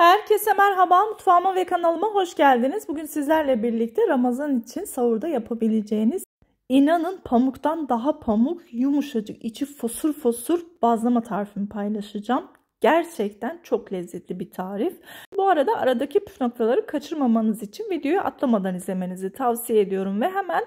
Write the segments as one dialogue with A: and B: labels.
A: Herkese merhaba, mutfağıma ve kanalıma hoş geldiniz. Bugün sizlerle birlikte Ramazan için sahurda yapabileceğiniz, inanın pamuktan daha pamuk, yumuşacık, içi fosur fosur bazlama tarifimi paylaşacağım. Gerçekten çok lezzetli bir tarif. Bu arada aradaki püf noktaları kaçırmamanız için videoyu atlamadan izlemenizi tavsiye ediyorum ve hemen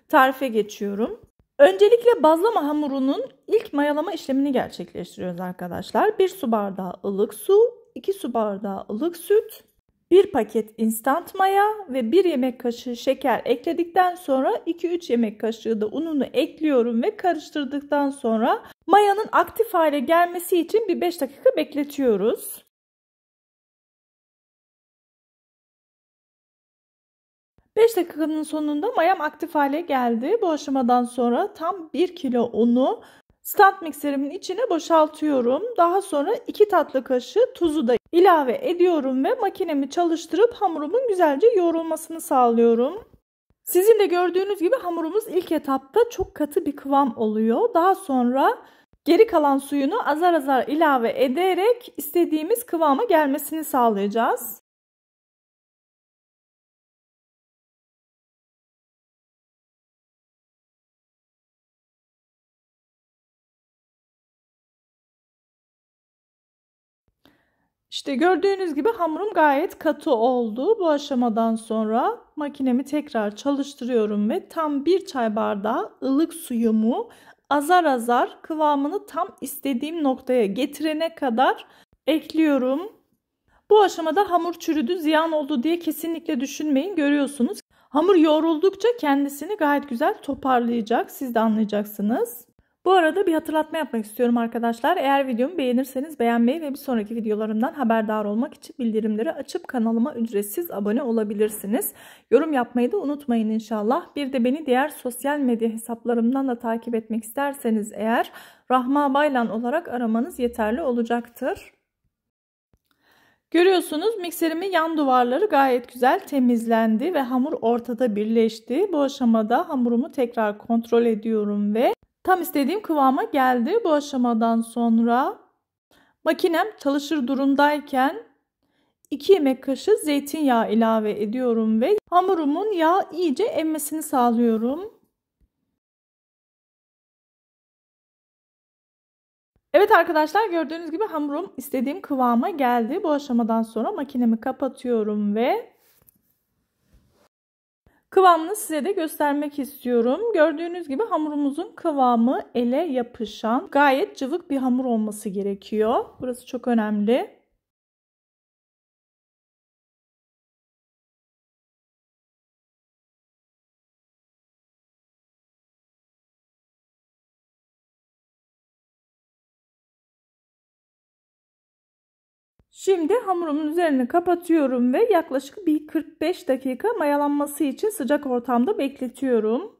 A: tarife geçiyorum. Öncelikle bazlama hamurunun ilk mayalama işlemini gerçekleştiriyoruz arkadaşlar. 1 su bardağı ılık su, 2 su bardağı ılık süt, 1 paket instant maya ve 1 yemek kaşığı şeker ekledikten sonra 2-3 yemek kaşığı da ununu ekliyorum ve karıştırdıktan sonra mayanın aktif hale gelmesi için bir 5 dakika bekletiyoruz. Beş dakikanın sonunda mayam aktif hale geldi. Bu aşamadan sonra tam 1 kilo unu stand mikserimin içine boşaltıyorum. Daha sonra 2 tatlı kaşığı tuzu da ilave ediyorum ve makinemi çalıştırıp hamurumun güzelce yoğrulmasını sağlıyorum. Sizin de gördüğünüz gibi hamurumuz ilk etapta çok katı bir kıvam oluyor. Daha sonra geri kalan suyunu azar azar ilave ederek istediğimiz kıvama gelmesini sağlayacağız. İşte gördüğünüz gibi hamurum gayet katı oldu. Bu aşamadan sonra makinemi tekrar çalıştırıyorum ve tam 1 çay bardağı ılık suyumu azar azar kıvamını tam istediğim noktaya getirene kadar ekliyorum. Bu aşamada hamur çürüdü, ziyan oldu diye kesinlikle düşünmeyin. Görüyorsunuz, hamur yoğruldukça kendisini gayet güzel toparlayacak. Siz de anlayacaksınız. Bu arada bir hatırlatma yapmak istiyorum arkadaşlar. Eğer videomu beğenirseniz beğenmeyi ve bir sonraki videolarımdan haberdar olmak için bildirimleri açıp kanalıma ücretsiz abone olabilirsiniz. Yorum yapmayı da unutmayın inşallah. Bir de beni diğer sosyal medya hesaplarımdan da takip etmek isterseniz eğer Rahma Baylan olarak aramanız yeterli olacaktır. Görüyorsunuz, mikserimin yan duvarları gayet güzel temizlendi ve hamur ortada birleşti. Bu aşamada hamurumu tekrar kontrol ediyorum ve tam istediğim kıvama geldi. Bu aşamadan sonra makinem çalışır durumdayken 2 yemek kaşığı zeytinyağı ilave ediyorum ve hamurumun yağ iyice emmesini sağlıyorum. Evet arkadaşlar, gördüğünüz gibi hamurum istediğim kıvama geldi. Bu aşamadan sonra makinemi kapatıyorum ve kıvamını size de göstermek istiyorum. Gördüğünüz gibi hamurumuzun kıvamı ele yapışan, gayet cıvık bir hamur olması gerekiyor. Burası çok önemli. Şimdi hamurumun üzerini kapatıyorum ve yaklaşık bir 45 dakika mayalanması için sıcak ortamda bekletiyorum.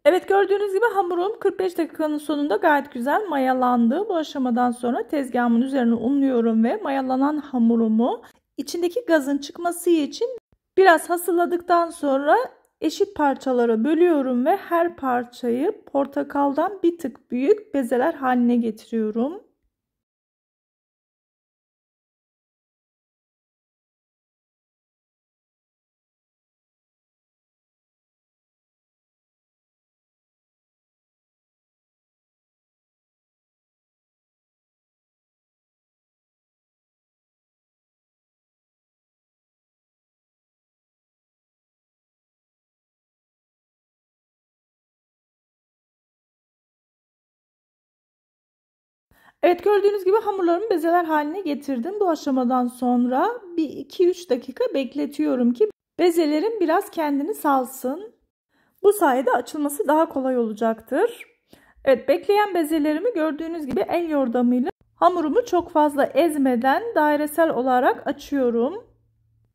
A: Evet, gördüğünüz gibi hamurum 45 dakikanın sonunda gayet güzel mayalandı. Bu aşamadan sonra tezgahımın üzerine unluyorum ve mayalanan hamurumu içindeki gazın çıkması için biraz hasırladıktan sonra eşit parçalara bölüyorum ve her parçayı portakaldan bir tık büyük bezeler haline getiriyorum. Evet, gördüğünüz gibi hamurlarımı bezeler haline getirdim. Bu aşamadan sonra bir 2-3 dakika bekletiyorum ki bezelerim biraz kendini salsın. Bu sayede açılması daha kolay olacaktır. Evet, bekleyen bezelerimi gördüğünüz gibi el yordamıyla hamurumu çok fazla ezmeden dairesel olarak açıyorum.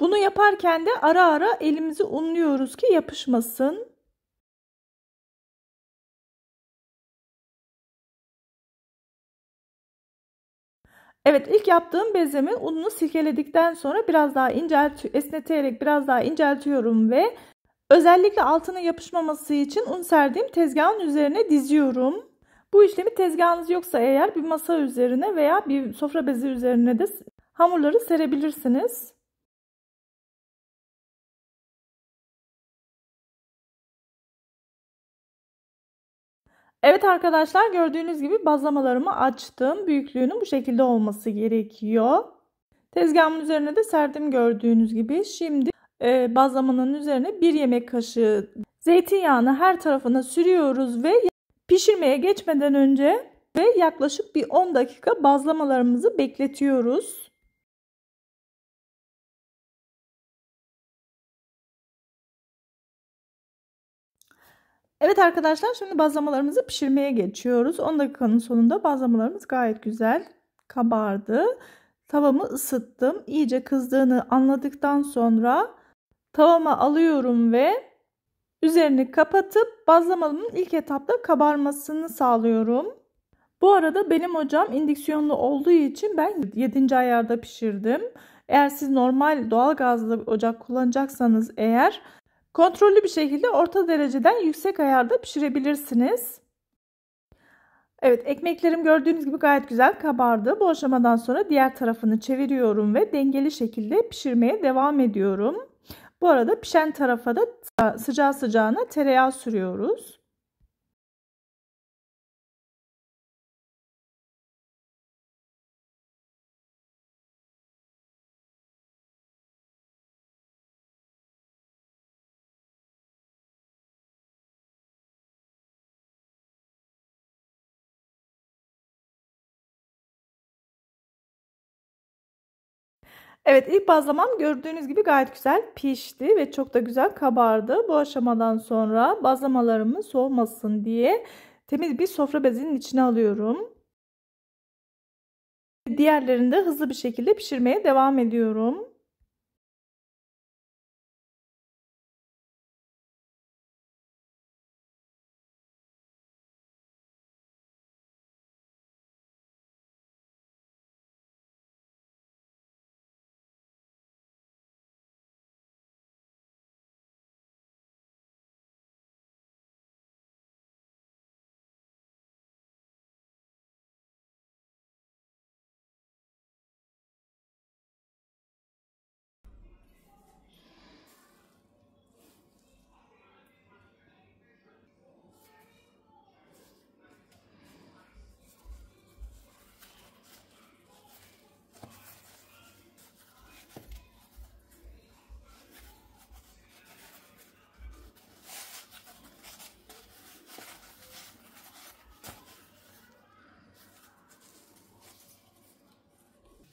A: Bunu yaparken de ara ara elimizi unluyoruz ki yapışmasın. Evet, ilk yaptığım bezemi ununu silkeledikten sonra biraz daha esneterek biraz daha inceltiyorum ve özellikle altına yapışmaması için un serdiğim tezgahın üzerine diziyorum. Bu işlemi tezgahınız yoksa eğer bir masa üzerine veya bir sofra bezi üzerine de hamurları serebilirsiniz. Evet arkadaşlar, gördüğünüz gibi bazlamalarımı açtım. Büyüklüğünün bu şekilde olması gerekiyor. Tezgahımın üzerine de serdim gördüğünüz gibi. Şimdi bazlamanın üzerine 1 yemek kaşığı zeytinyağını her tarafına sürüyoruz ve pişirmeye geçmeden önce yaklaşık bir 10 dakika bazlamalarımızı bekletiyoruz. Evet arkadaşlar, şimdi bazlamalarımızı pişirmeye geçiyoruz. 10 dakikanın sonunda bazlamalarımız gayet güzel kabardı. Tavamı ısıttım. İyice kızdığını anladıktan sonra tavama alıyorum ve üzerini kapatıp bazlamanın ilk etapta kabarmasını sağlıyorum. Bu arada benim ocağım indüksiyonlu olduğu için ben 7. ayarda pişirdim. Eğer siz normal doğalgazlı ocak kullanacaksanız eğer kontrollü bir şekilde orta dereceden yüksek ayarda pişirebilirsiniz. Evet, ekmeklerim gördüğünüz gibi gayet güzel kabardı. Bu aşamadan sonra diğer tarafını çeviriyorum ve dengeli şekilde pişirmeye devam ediyorum. Bu arada pişen tarafa da sıcağı sıcağına tereyağı sürüyoruz. Evet, ilk bazlamam gördüğünüz gibi gayet güzel pişti ve çok da güzel kabardı. Bu aşamadan sonra bazlamalarımı soğumasın diye temiz bir sofra bezinin içine alıyorum. Diğerlerini de hızlı bir şekilde pişirmeye devam ediyorum.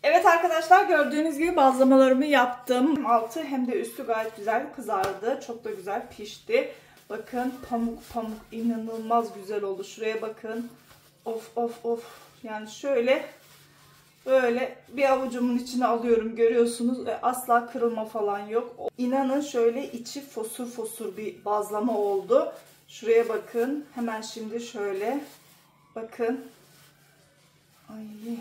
A: Evet arkadaşlar, gördüğünüz gibi bazlamalarımı yaptım. Altı hem de üstü gayet güzel kızardı. Çok da güzel pişti. Bakın pamuk pamuk, inanılmaz güzel oldu. Şuraya bakın. Of of of. Yani şöyle böyle bir avucumun içine alıyorum, görüyorsunuz. Asla kırılma falan yok. İnanın şöyle içi fosur fosur bir bazlama oldu. Şuraya bakın. Hemen şimdi şöyle bakın. Ay.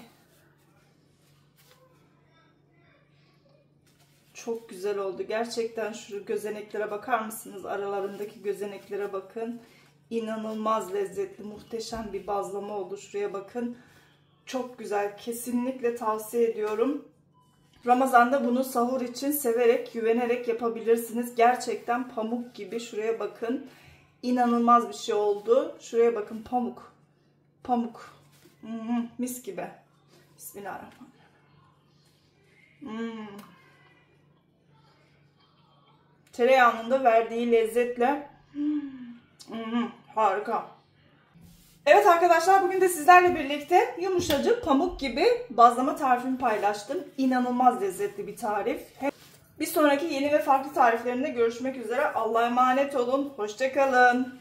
A: Çok güzel oldu. Gerçekten şu gözeneklere bakar mısınız? Aralarındaki gözeneklere bakın. İnanılmaz lezzetli, muhteşem bir bazlama oldu. Şuraya bakın. Çok güzel. Kesinlikle tavsiye ediyorum. Ramazan'da bunu sahur için severek, güvenerek yapabilirsiniz. Gerçekten pamuk gibi. Şuraya bakın. İnanılmaz bir şey oldu. Şuraya bakın, pamuk. Pamuk. Mis gibi. Bismillahirrahmanirrahim. Tereyağının da verdiği lezzetle harika. Evet arkadaşlar, bugün de sizlerle birlikte yumuşacık pamuk gibi bazlama tarifimi paylaştım. İnanılmaz lezzetli bir tarif. Bir sonraki yeni ve farklı tariflerinde görüşmek üzere. Allah'a emanet olun. Hoşça kalın.